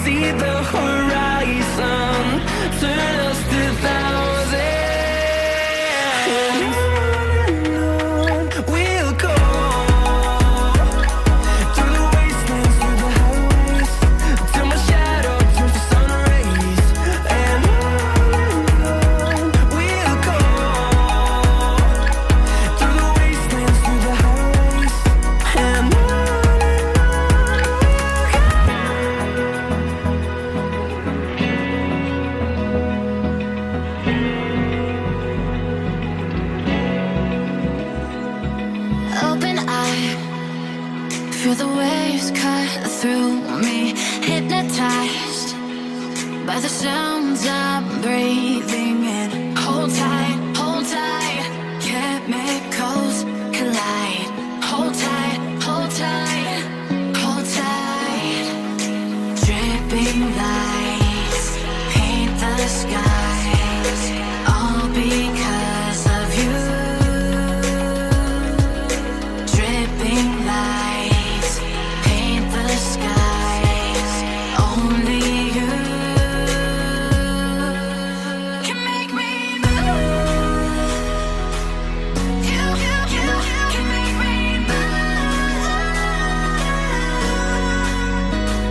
see the horizon, turn us to thousands. We'll go through the wastelands, through the highways, till my shadow turns to sun rays. And we'll go through the wastelands, through the highways, and open eye, feel the waves cut through me, hypnotized by the sounds I'm breathing in. Hold tight, chemicals collide. Hold tight, hold tight, hold tight. Dripping lights paint the skies, all because of you. Dripping lights paint the skies, only you can make me move. You can make me move.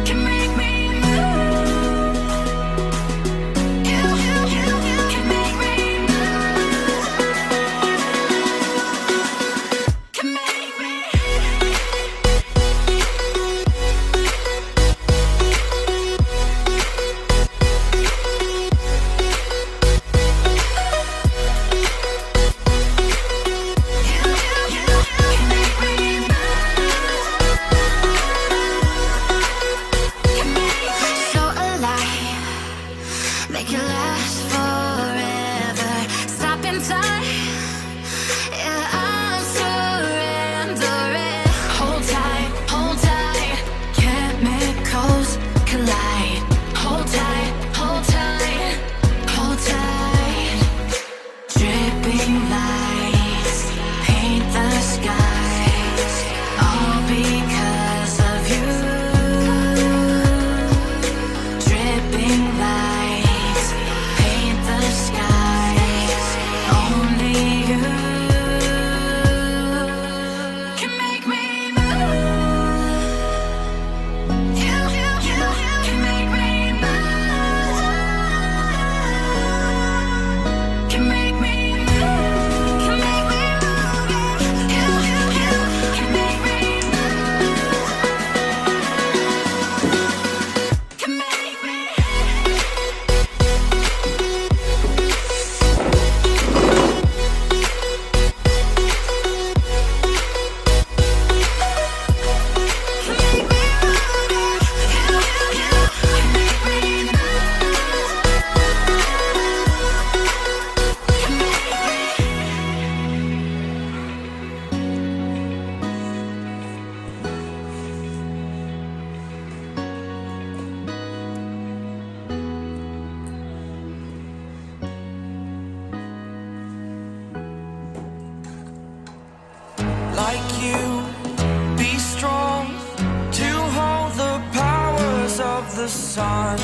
Can make me move. You can make me move. Can make me. So alive, make it last forever. Stop in time, yeah, I'm surrendering. Hold tight, chemicals collide. Hold tight, hold tight, hold tight. Dripping lights paint the skies, all because of you. Dripping lights paint the skies, only you can make me move. You can make me move. Can make me move. Can make me move. You can make me move. Can make me. Like you, be strong to hold the powers of the sun.